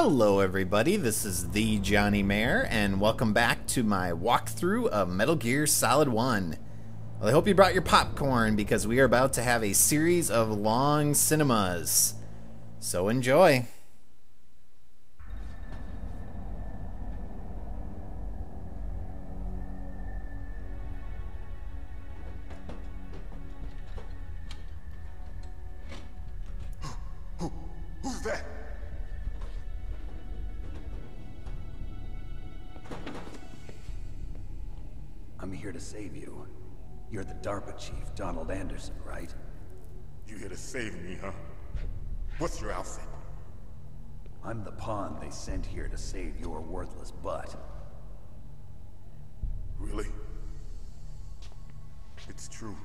Hello everybody, this is the Jonnymar, and welcome back to my walkthrough of Metal Gear Solid 1. Well, I hope you brought your popcorn because we are about to have a series of long cinemas. So enjoy. Who's that? I'm here to save you. You're the DARPA Chief, Donald Anderson, right? You here to save me, huh? What's your outfit? I'm the pawn they sent here to save your worthless butt. Really? It's true.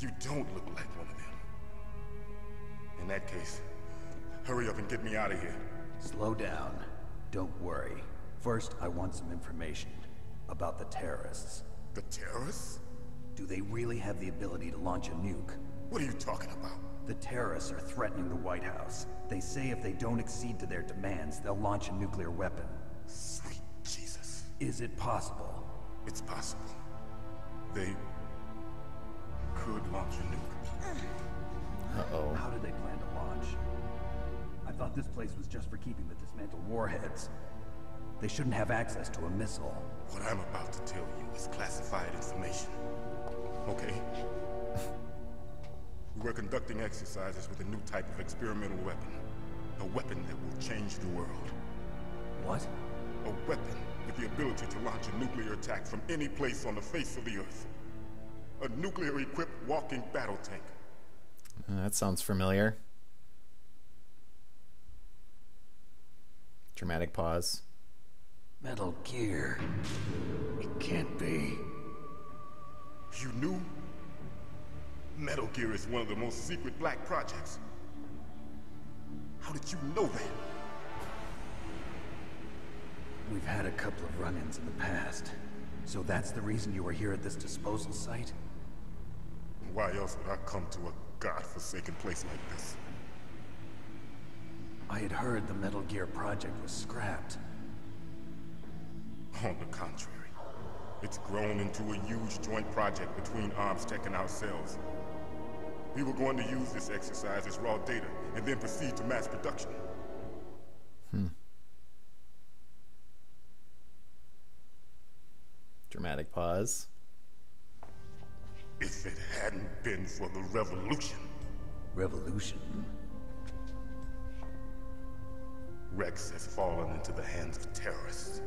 You don't look like one of them. In that case, hurry up and get me out of here. Slow down. Don't worry. First, I want some information about the terrorists. The terrorists? Do they really have the ability to launch a nuke? What are you talking about? The terrorists are threatening the White House. They say if they don't accede to their demands, they'll launch a nuclear weapon. Sweet Jesus. Is it possible? It's possible. They could launch a nuke. Uh-oh. How do they plan to launch? I thought this place was just for keeping the dismantled warheads. They shouldn't have access to a missile. What I'm about to tell you is classified information. Okay? We were conducting exercises with a new type of experimental weapon. A weapon that will change the world. What? A weapon with the ability to launch a nuclear attack from any place on the face of the Earth. A nuclear-equipped walking battle tank. That sounds familiar. Dramatic pause. Metal Gear. It can't be. You knew? Metal Gear is one of the most secret black projects. How did you know that? We've had a couple of run-ins in the past. So that's the reason you were here at this disposal site? Why else would I come to a godforsaken place like this? I had heard the Metal Gear project was scrapped. On the contrary, it's grown into a huge joint project between ArmsTech and ourselves. We were going to use this exercise as raw data and then proceed to mass production. Dramatic pause. If it hadn't been for the revolution. Revolution? Rex has fallen into the hands of terrorists.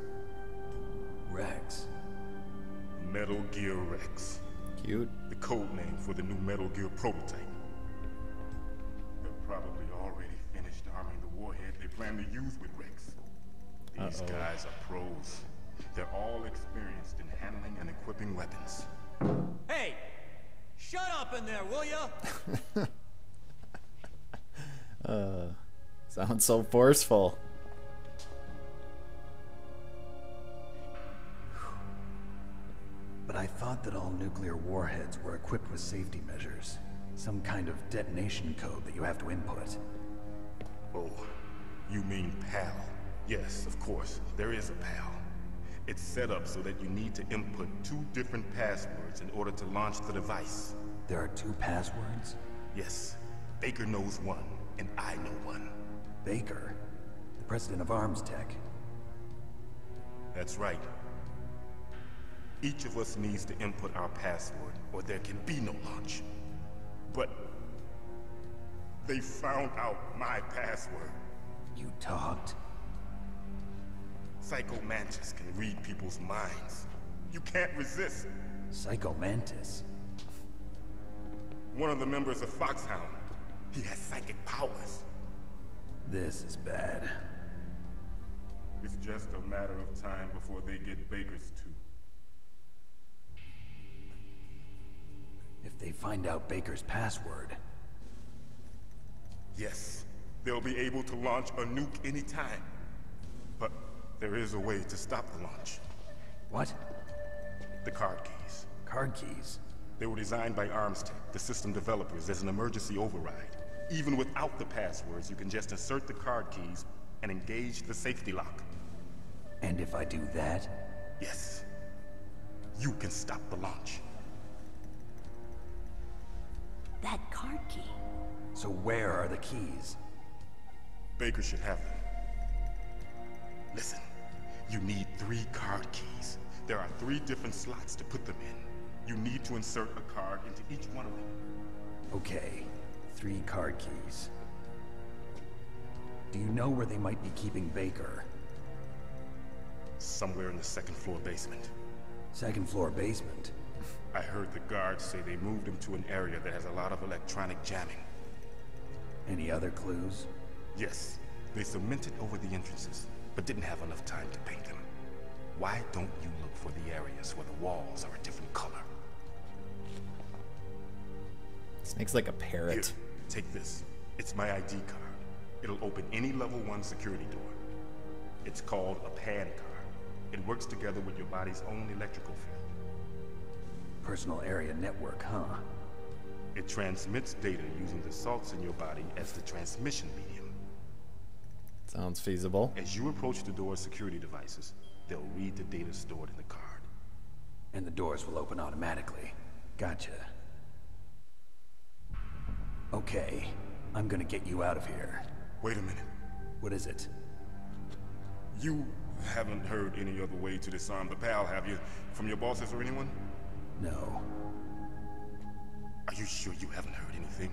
Rex? Metal Gear Rex. Cute. The code name for the new Metal Gear prototype. They're probably already finished arming the warhead they plan to use with Rex. These guys are pros. They're all experienced in handling and equipping weapons. Hey! Shut up in there, will ya? Sounds so forceful. But I thought that all nuclear warheads were equipped with safety measures. Some kind of detonation code that you have to input. Oh, you mean PAL? Yes, of course, there is a PAL. It's set up so that you need to input 2 different passwords in order to launch the device. There are 2 passwords? Yes, Baker knows one, and I know one. Baker? The president of ArmsTech? That's right. Each of us needs to input our password, or there can be no launch. But they found out my password. You talked? Psycho Mantis can read people's minds. You can't resist. Psycho Mantis? One of the members of Foxhound. He has psychic powers. This is bad. It's just a matter of time before they get Baker's too. If they find out Baker's password... Yes, they'll be able to launch a nuke anytime. But there is a way to stop the launch. What? The card keys. Card keys? They were designed by ArmsTech, the system developers, as an emergency override. Even without the passwords, you can just insert the card keys and engage the safety lock. And if I do that? Yes. You can stop the launch. That card key. So where are the keys? Baker should have them. Listen, you need 3 card keys. There are 3 different slots to put them in. You need to insert a card into each one of them. Okay, 3 card keys. Do you know where they might be keeping Baker? Somewhere in the 2nd floor basement. 2nd floor basement? I heard the guards say they moved him to an area that has a lot of electronic jamming. Any other clues? Yes, they cemented over the entrances, but didn't have enough time to paint them. Why don't you look for the areas where the walls are a different color? Snake's like a parrot. Here, take this. It's my ID card. It'll open any level 1 security door. It's called a PAN card. It works together with your body's own electrical field. Personal area network, huh? It transmits data using the salts in your body as the transmission medium. Sounds feasible. As you approach the door's security devices, they'll read the data stored in the card. And the doors will open automatically. Gotcha. Okay, I'm gonna get you out of here. Wait a minute. What is it? You haven't heard any other way to disarm the PAL, have you? From your bosses or anyone? No. Are you sure you haven't heard anything?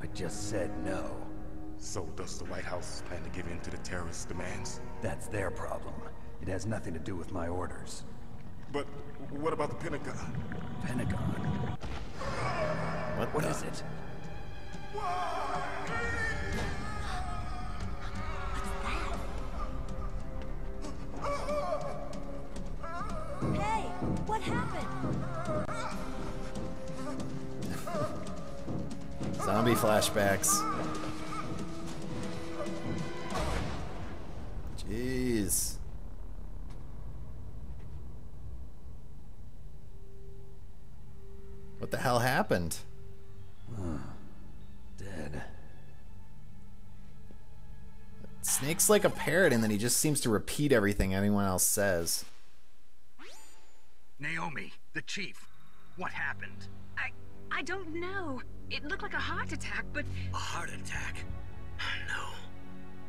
I just said no. So does the White House plan to give in to the terrorists' demands? That's their problem. It has nothing to do with my orders. But what about the Pentagon? Pentagon? What is it? Hey, what happened? Zombie flashbacks. Jeez. What the hell happened? Dead. Snake's like a parrot in that he just seems to repeat everything anyone else says. Naomi, the chief. What happened? I don't know. It looked like a heart attack, but... A heart attack? No.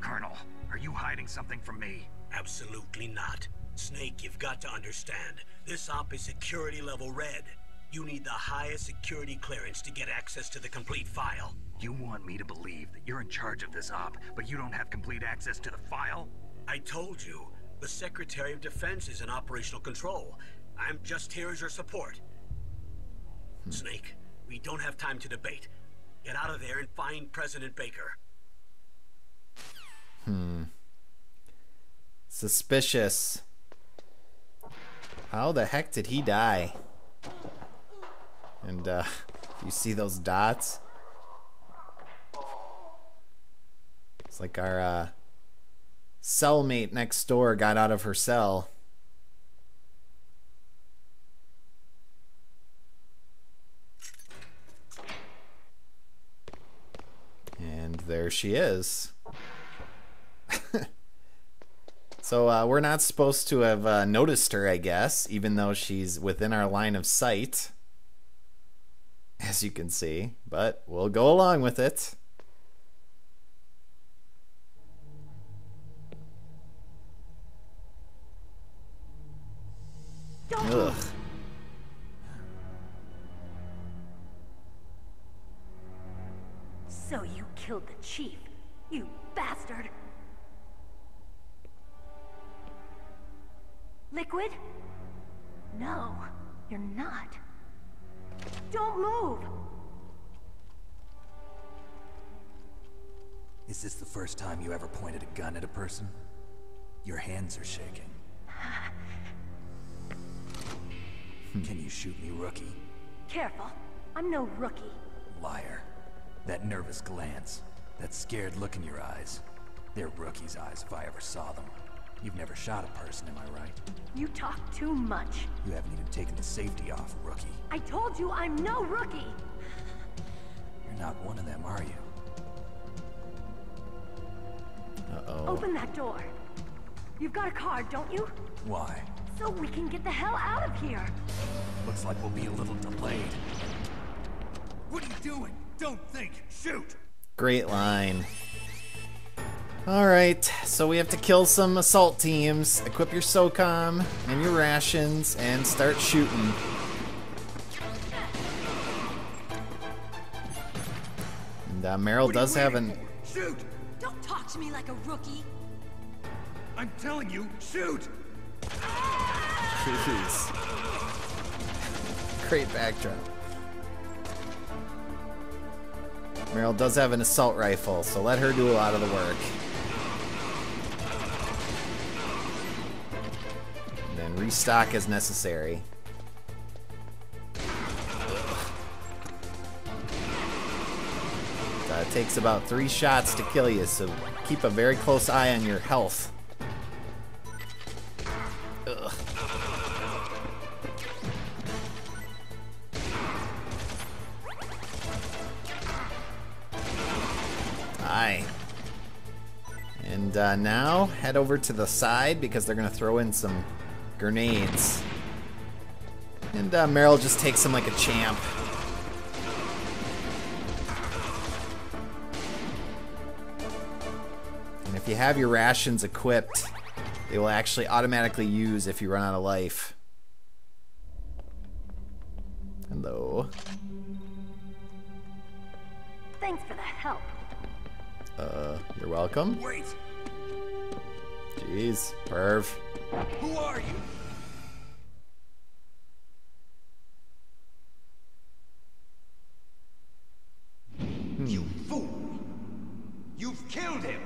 Colonel, are you hiding something from me? Absolutely not. Snake, you've got to understand. This op is security level red. You need the highest security clearance to get access to the complete file. You want me to believe that you're in charge of this op, but you don't have complete access to the file? I told you. The Secretary of Defense is in operational control. I'm just here as your support. Snake, we don't have time to debate. Get out of there and find President Baker. Suspicious. How the heck did he die? And, you see those dots? It's like our, cellmate next door got out of her cell. And there she is. So we're not supposed to have noticed her, I guess, even though she's within our line of sight, as you can see, but we'll go along with it. Ugh. So you killed the chief, you bastard! Liquid? No, you're not. Don't move! Is this the first time you ever pointed a gun at a person? Your hands are shaking. Can you shoot me, rookie? Careful, I'm no rookie. Liar. That nervous glance, that scared look in your eyes. They're rookie's eyes if I ever saw them. You've never shot a person, am I right? You talk too much. You haven't even taken the safety off, rookie. I told you I'm no rookie! You're not one of them, are you? Uh-oh. Open that door. You've got a card, don't you? Why? So we can get the hell out of here. Looks like we'll be a little delayed. What are you doing? Don't think. Shoot! Great line. Alright, so we have to kill some assault teams, equip your SOCOM and your rations, and start shooting. And Meryl does have an... Shoot! Don't talk to me like a rookie. I'm telling you, shoot! Jeez. Great backdrop. Meryl does have an assault rifle, so let her do a lot of the work. And then restock as necessary. It takes about 3 shots to kill you, so keep a very close eye on your health. Ugh. Aye. And now head over to the side because they're going to throw in some grenades. And Meryl just takes them like a champ. And if you have your rations equipped, they will actually automatically use if you run out of life. Hello. Thanks for the help. You're welcome. Wait! Jeez, perv. Who are you? You fool! You've killed him!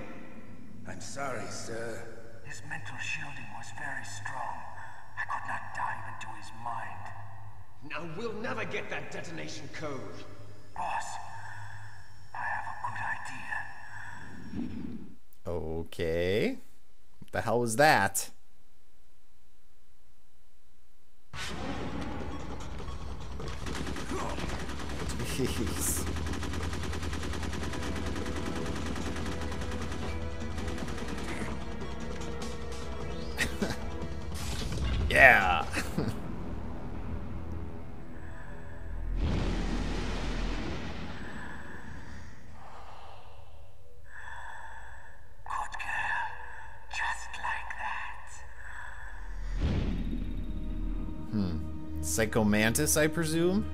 I'm sorry, sir. His mental shielding was very strong. I could not dive into his mind. Now we'll never get that detonation code. Boss, I have a good idea. Okay. What the hell was that? Jeez. Yeah. Good girl. Just like that. Psycho Mantis, I presume?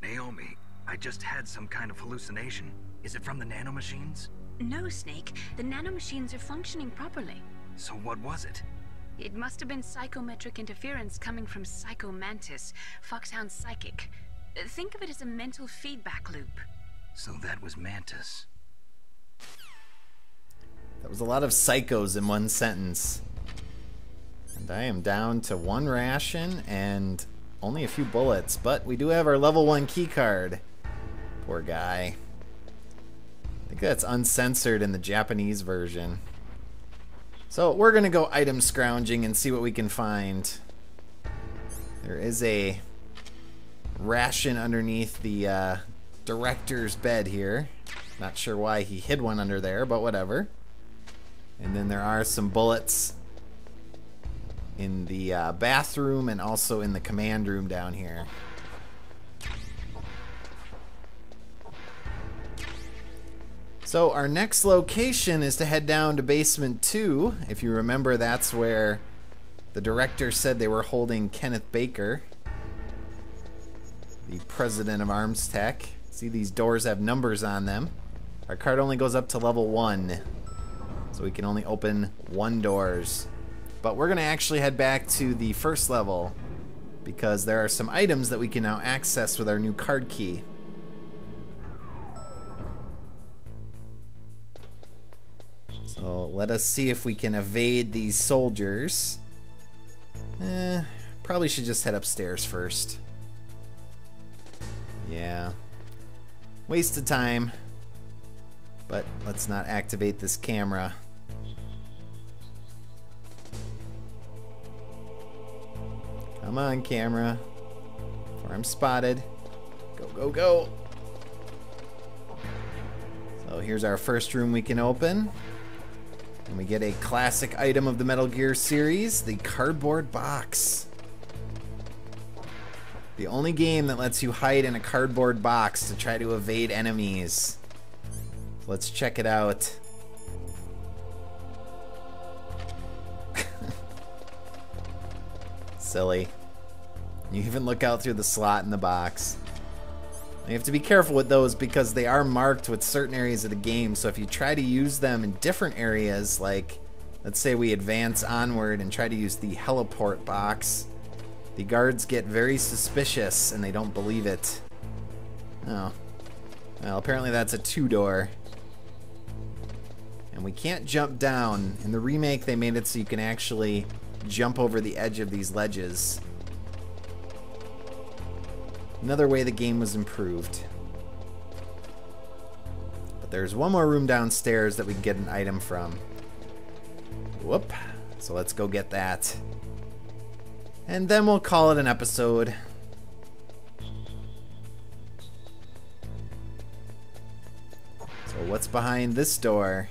Naomi, I just had some kind of hallucination. Is it from the nanomachines? No, Snake. The nanomachines are functioning properly. So what was it? It must have been psychometric interference coming from Psycho Mantis, Foxhound's psychic. Think of it as a mental feedback loop. So that was Mantis. That was a lot of psychos in one sentence. And I am down to 1 ration and only a few bullets, but we do have our level 1 keycard. Poor guy. I think that's uncensored in the Japanese version. So we're gonna go item scrounging and see what we can find. There is a ration underneath the director's bed here. Not sure why he hid one under there, but whatever. And then there are some bullets in the bathroom and also in the command room down here. So our next location is to head down to basement 2. If you remember, that's where the director said they were holding Kenneth Baker, the president of ArmsTech. See, these doors have numbers on them. Our card only goes up to level 1, so we can only open 1 doors. But we're gonna actually head back to the first level because there are some items that we can now access with our new card key. So let us see if we can evade these soldiers. Probably should just head upstairs first. Yeah. Waste of time. But let's not activate this camera. Come on, camera. I'm spotted. Go, go, go. So here's our first room we can open. And we get a classic item of the Metal Gear series, the cardboard box. The only game that lets you hide in a cardboard box to try to evade enemies. Let's check it out. Silly. You even look out through the slot in the box. You have to be careful with those because they are marked with certain areas of the game, so if you try to use them in different areas, like let's say we advance onward and try to use the heliport box, the guards get very suspicious and they don't believe it. Oh. Well, apparently that's a 2-door. And we can't jump down. In the remake they made it so you can actually jump over the edge of these ledges. Another way the game was improved. But there's one more room downstairs that we can get an item from. Whoop. So let's go get that. And then we'll call it an episode. So what's behind this door?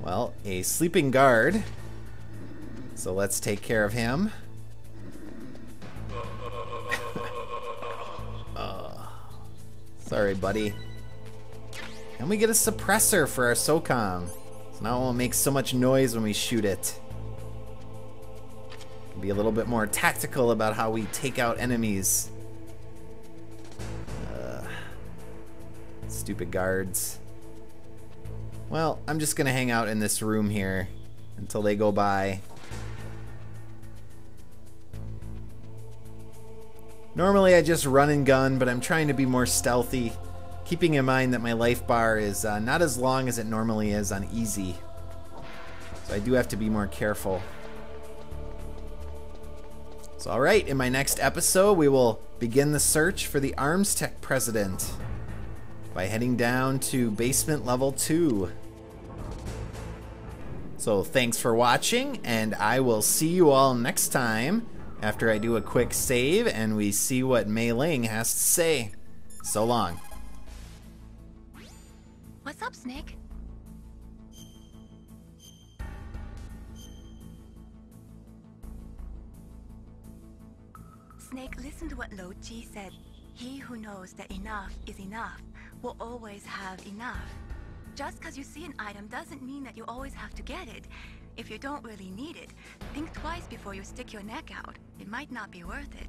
Well, a sleeping guard. So let's take care of him. Sorry, buddy. And we get a suppressor for our SOCOM. So now it won't make so much noise when we shoot it. Can be a little bit more tactical about how we take out enemies. Stupid guards. Well, I'm just gonna hang out in this room here until they go by. Normally I just run and gun, but I'm trying to be more stealthy, keeping in mind that my life bar is not as long as it normally is on easy. So I do have to be more careful. So alright, in my next episode we will begin the search for the ArmsTech President by heading down to basement level 2. So thanks for watching, and I will see you all next time after I do a quick save and we see what Mei Ling has to say. So long. What's up, Snake? Snake, listen to what Lo Chi said. He who knows that enough is enough will always have enough. Just because you see an item doesn't mean that you always have to get it. If you don't really need it, think twice before you stick your neck out. It might not be worth it.